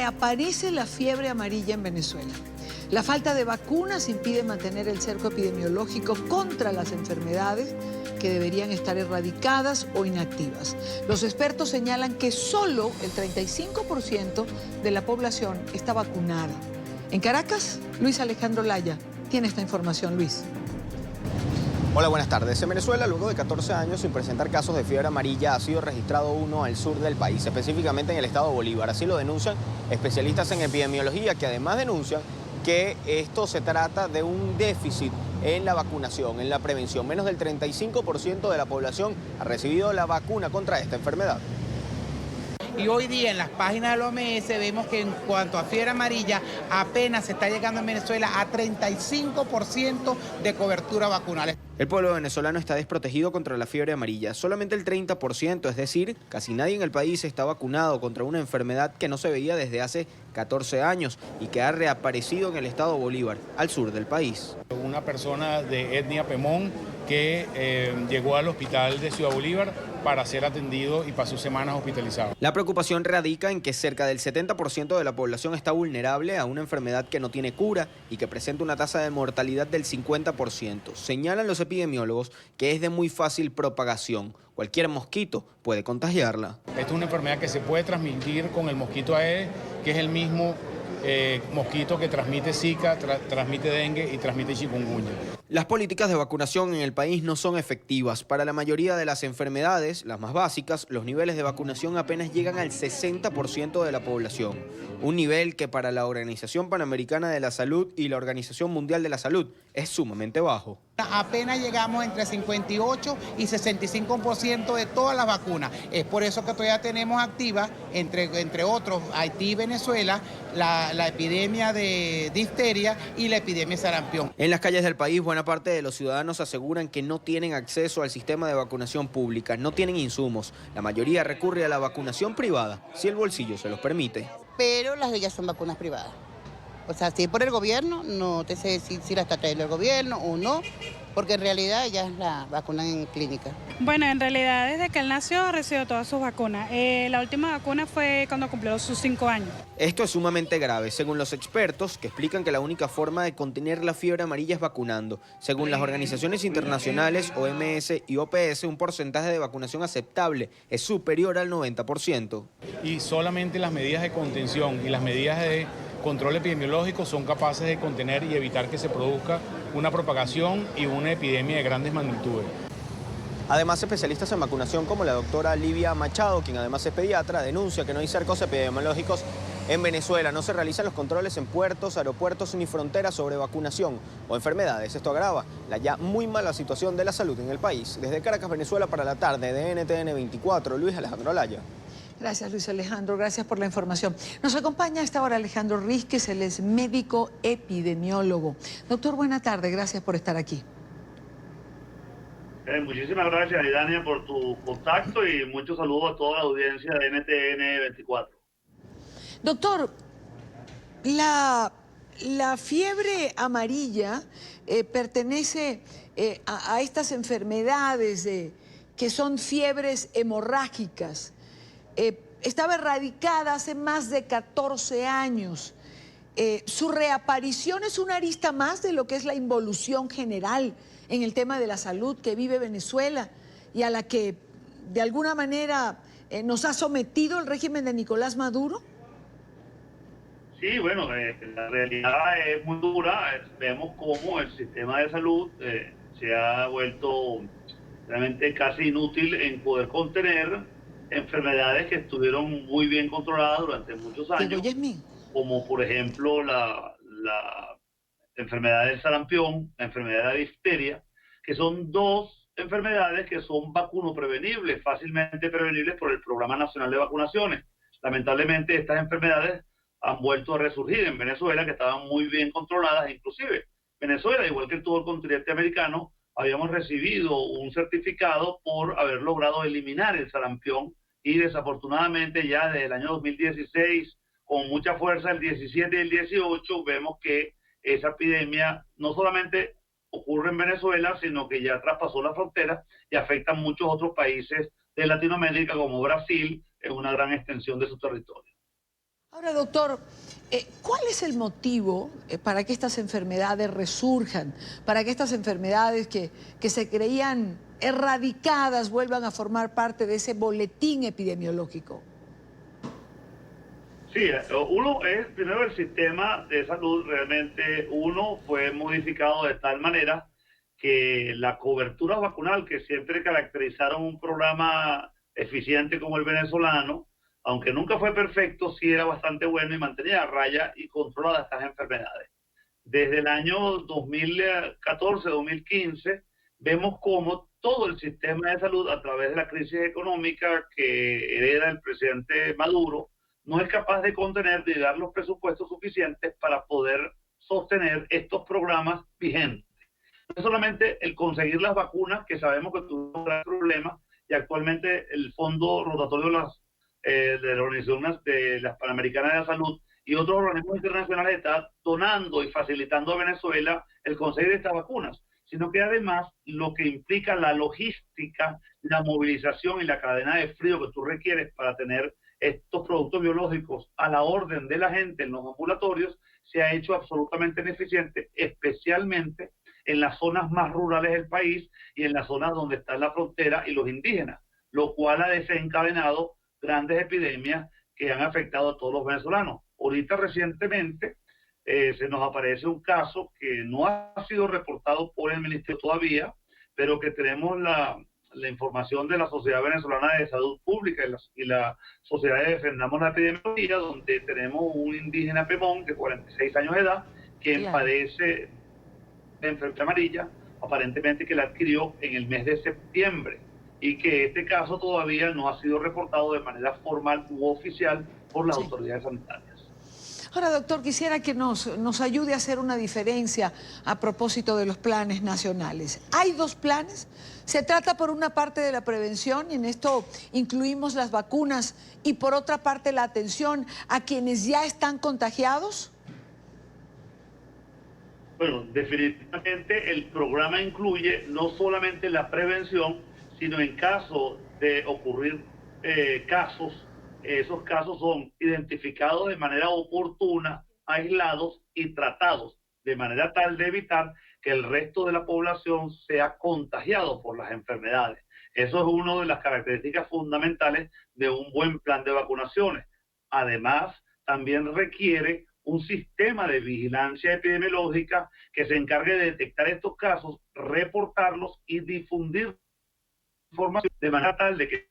reaparece la fiebre amarilla en Venezuela. La falta de vacunas impide mantener el cerco epidemiológico contra las enfermedades que deberían estar erradicadas o inactivas. Los expertos señalan que solo el 35% de la población está vacunada. En Caracas, Luis Alejandro Laya tiene esta información. Luis. Hola, buenas tardes. En Venezuela, luego de 14 años sin presentar casos de fiebre amarilla, ha sido registrado uno al sur del país, específicamente en el estado Bolívar. Así lo denuncian especialistas en epidemiología, que además denuncian que esto se trata de un déficit en la vacunación, en la prevención. Menos del 35% de la población ha recibido la vacuna contra esta enfermedad. Y hoy día en las páginas de la OMS vemos que en cuanto a fiebre amarilla apenas se está llegando en Venezuela a 35% de cobertura vacunal. El pueblo venezolano está desprotegido contra la fiebre amarilla. Solamente el 30%, es decir, casi nadie en el país está vacunado contra una enfermedad que no se veía desde hace 14 años y que ha reaparecido en el estado Bolívar, al sur del país. Una persona de etnia Pemón que llegó al hospital de Ciudad Bolívar para ser atendido y pasó semanas hospitalizado. La preocupación radica en que cerca del 70% de la población está vulnerable a una enfermedad que no tiene cura y que presenta una tasa de mortalidad del 50%. Señalan los epidemiólogos que es de muy fácil propagación. Cualquier mosquito puede contagiarla. Esta es una enfermedad que se puede transmitir con el mosquito Aedes, que es el mismo mosquito que transmite Zika, transmite dengue y transmite chikungunya. Las políticas de vacunación en el país no son efectivas. Para la mayoría de las enfermedades, las más básicas, los niveles de vacunación apenas llegan al 60% de la población. Un nivel que para la Organización Panamericana de la Salud y la Organización Mundial de la Salud es sumamente bajo. Apenas llegamos entre 58 y 65% de todas las vacunas. Es por eso que todavía tenemos activa, entre otros, Haití y Venezuela, la epidemia de difteria y la epidemia de sarampión. En las calles del país, buena parte de los ciudadanos aseguran que no tienen acceso al sistema de vacunación pública, no tienen insumos. La mayoría recurre a la vacunación privada, si el bolsillo se los permite. Pero las de ellas son vacunas privadas. O sea, si por el gobierno, no te sé decir si la está trayendo el gobierno o no, porque en realidad ellas la vacunan en clínica. Bueno, en realidad desde que él nació ha recibido todas sus vacunas. La última vacuna fue cuando cumplió sus 5 años. Esto es sumamente grave, según los expertos, que explican que la única forma de contener la fiebre amarilla es vacunando. Según las organizaciones internacionales, OMS y OPS, un porcentaje de vacunación aceptable es superior al 90%. Y solamente las medidas de contención y las medidas de control epidemiológico son capaces de contener y evitar que se produzca una propagación y una epidemia de grandes magnitudes. Además, especialistas en vacunación como la doctora Livia Machado, quien además es pediatra, denuncia que no hay cercos epidemiológicos en Venezuela. No se realizan los controles en puertos, aeropuertos ni fronteras sobre vacunación o enfermedades. Esto agrava la ya muy mala situación de la salud en el país. Desde Caracas, Venezuela, para la tarde de NTN 24, Luis Alejandro Laya. Gracias, Luis Alejandro. Gracias por la información. Nos acompaña a esta hora Alejandro Rizquez, él es médico epidemiólogo. Doctor, buena tarde. Gracias por estar aquí. Muchísimas gracias, Aidania, por tu contacto y muchos saludos a toda la audiencia de NTN 24. Doctor, la fiebre amarilla pertenece a estas enfermedades que son fiebres hemorrágicas. Estaba erradicada hace más de 14 años. Su reaparición es una arista más de lo que es la involución general en el tema de la salud que vive Venezuela y a la que de alguna manera nos ha sometido el régimen de Nicolás Maduro. Sí, bueno, la realidad es muy dura. Vemos cómo el sistema de salud se ha vuelto realmente casi inútil en poder contener enfermedades que estuvieron muy bien controladas durante muchos años, como por ejemplo la enfermedad del sarampión, la enfermedad de la difteria, que son dos enfermedades que son vacunoprevenibles, fácilmente prevenibles por el Programa Nacional de Vacunaciones. Lamentablemente estas enfermedades han vuelto a resurgir en Venezuela, que estaban muy bien controladas, inclusive Venezuela, igual que todo el continente americano, habíamos recibido un certificado por haber logrado eliminar el sarampión y desafortunadamente ya desde el año 2016, con mucha fuerza, el 17 y el 18, vemos que esa epidemia no solamente ocurre en Venezuela, sino que ya traspasó la frontera y afecta a muchos otros países de Latinoamérica, como Brasil, en una gran extensión de su territorio. Ahora, doctor, ¿cuál es el motivo para que estas enfermedades resurjan, para que estas enfermedades que se creían erradicadas vuelvan a formar parte de ese boletín epidemiológico? Sí, uno es, primero, el sistema de salud realmente, uno fue modificado de tal manera que la cobertura vacunal, que siempre caracterizaron un programa eficiente como el venezolano, aunque nunca fue perfecto, sí era bastante bueno y mantenía a raya y controlada estas enfermedades. Desde el año 2014-2015 vemos cómo todo el sistema de salud, a través de la crisis económica que hereda el presidente Maduro, no es capaz de contener, de dar los presupuestos suficientes para poder sostener estos programas vigentes. No solamente el conseguir las vacunas, que sabemos que tuvo un gran problema, y actualmente el Fondo Rotatorio de la Organización de las Panamericanas de la Salud y otros organismos internacionales están donando y facilitando a Venezuela el conseguir estas vacunas, sino que además lo que implica la logística, la movilización y la cadena de frío que tú requieres para tener estos productos biológicos a la orden de la gente en los ambulatorios se ha hecho absolutamente ineficiente, especialmente en las zonas más rurales del país y en las zonas donde está la frontera y los indígenas, lo cual ha desencadenado grandes epidemias que han afectado a todos los venezolanos. Ahorita recientemente se nos aparece un caso que no ha sido reportado por el ministerio todavía, pero que tenemos la información de la Sociedad Venezolana de Salud Pública y la Sociedad de Defendamos la Epidemiología, donde tenemos un indígena Pemón de 46 años de edad, quien padece de enfermedad amarilla, aparentemente que la adquirió en el mes de septiembre, y que este caso todavía no ha sido reportado de manera formal u oficial por las autoridades sanitarias. Ahora, doctor, quisiera que nos ayude a hacer una diferencia a propósito de los planes nacionales. Hay dos planes. Se trata por una parte de la prevención, y en esto incluimos las vacunas, y por otra parte la atención a quienes ya están contagiados. Bueno, definitivamente el programa incluye no solamente la prevención, sino en caso de ocurrir casos, esos casos son identificados de manera oportuna, aislados y tratados de manera tal de evitar que el resto de la población sea contagiado por las enfermedades. Eso es una de las características fundamentales de un buen plan de vacunaciones. Además, también requiere un sistema de vigilancia epidemiológica que se encargue de detectar estos casos, reportarlos y difundir información de manera tal de que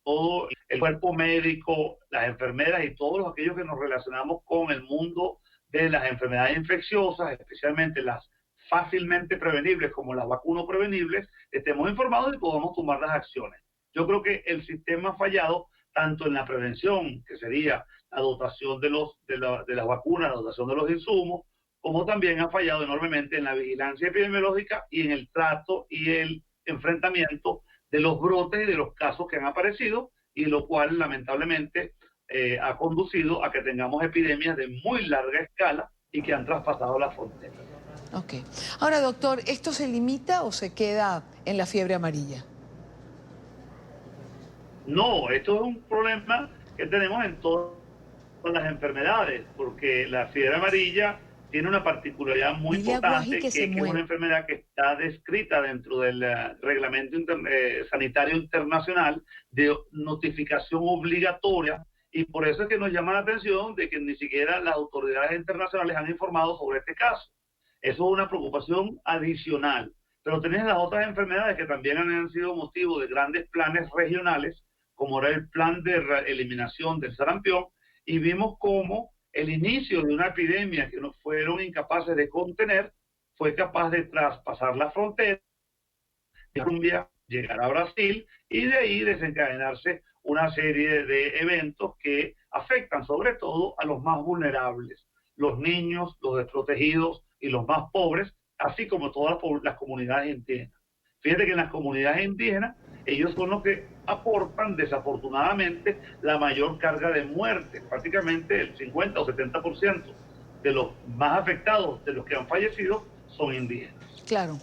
todo el cuerpo médico, las enfermeras y todos aquellos que nos relacionamos con el mundo de las enfermedades infecciosas, especialmente las fácilmente prevenibles como las vacunas prevenibles, estemos informados y podamos tomar las acciones. Yo creo que el sistema ha fallado tanto en la prevención, que sería la dotación de las vacunas, la dotación de los insumos, como también ha fallado enormemente en la vigilancia epidemiológica y en el trato y el enfrentamiento de los brotes y de los casos que han aparecido, y lo cual lamentablemente ha conducido a que tengamos epidemias de muy larga escala y que han traspasado las fronteras. Ok. Ahora, doctor, ¿esto se limita o se queda en la fiebre amarilla? No, esto es un problema que tenemos en todas las enfermedades, porque la fiebre amarilla tiene una particularidad muy importante, que es una enfermedad que está descrita dentro del Reglamento Sanitario Internacional de notificación obligatoria, y por eso es que nos llama la atención de que ni siquiera las autoridades internacionales han informado sobre este caso. Eso es una preocupación adicional. Pero tenés las otras enfermedades que también han sido motivo de grandes planes regionales, como era el plan de eliminación del sarampión, y vimos cómo el inicio de una epidemia que nos fueron incapaces de contener fue capaz de traspasar la frontera de Colombia, llegar a Brasil, y de ahí desencadenarse una serie de eventos que afectan sobre todo a los más vulnerables, los niños, los desprotegidos y los más pobres, así como todas las comunidades indígenas. Fíjate que en las comunidades indígenas, ellos son los que aportan desafortunadamente la mayor carga de muerte. Prácticamente el 50 o 70% de los más afectados, de los que han fallecido, son indígenas. Claro.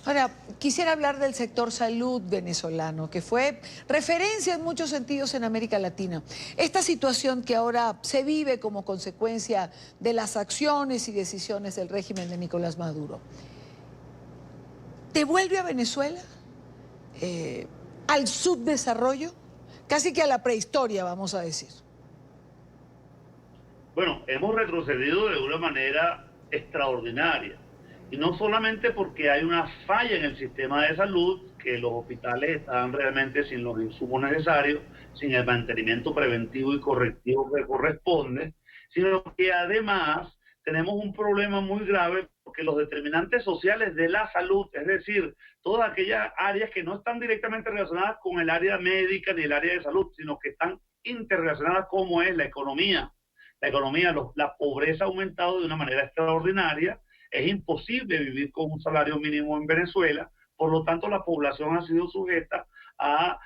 Ahora, quisiera hablar del sector salud venezolano, que fue referencia en muchos sentidos en América Latina. Esta situación que ahora se vive como consecuencia de las acciones y decisiones del régimen de Nicolás Maduro, ¿devuelve a Venezuela al subdesarrollo? Casi que a la prehistoria, vamos a decir. Bueno, hemos retrocedido de una manera extraordinaria. Y no solamente porque hay una falla en el sistema de salud, que los hospitales están realmente sin los insumos necesarios, sin el mantenimiento preventivo y correctivo que corresponde, sino que además tenemos un problema muy grave porque los determinantes sociales de la salud, es decir, todas aquellas áreas que no están directamente relacionadas con el área médica ni el área de salud, sino que están interrelacionadas, como es la economía. La pobreza ha aumentado de una manera extraordinaria. Es imposible vivir con un salario mínimo en Venezuela, por lo tanto la población ha sido sujeta a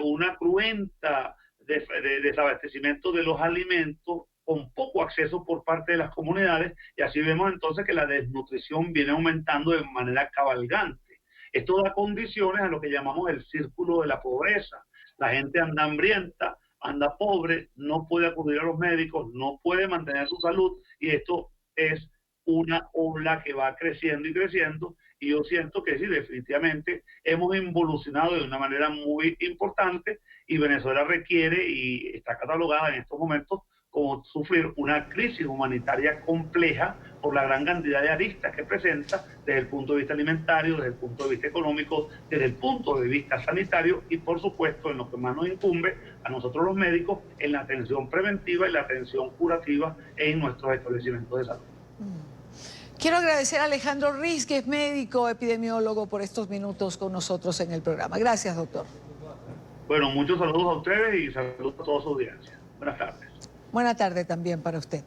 una cruenta desabastecimiento de los alimentos con poco acceso por parte de las comunidades, y así vemos entonces que la desnutrición viene aumentando de manera cabalgante. Esto da condiciones a lo que llamamos el círculo de la pobreza. La gente anda hambrienta, anda pobre, no puede acudir a los médicos, no puede mantener su salud, y esto es una ola que va creciendo y creciendo, y yo siento que sí, definitivamente hemos involucionado de una manera muy importante, y Venezuela requiere y está catalogada en estos momentos como sufrir una crisis humanitaria compleja por la gran cantidad de aristas que presenta desde el punto de vista alimentario, desde el punto de vista económico, desde el punto de vista sanitario y, por supuesto, en lo que más nos incumbe a nosotros los médicos, en la atención preventiva y la atención curativa en nuestros establecimientos de salud. Quiero agradecer a Alejandro Riz, que es médico epidemiólogo, por estos minutos con nosotros en el programa. Gracias, doctor. Bueno, muchos saludos a ustedes y saludos a toda su audiencia. Buenas tardes. Buena tarde también para usted.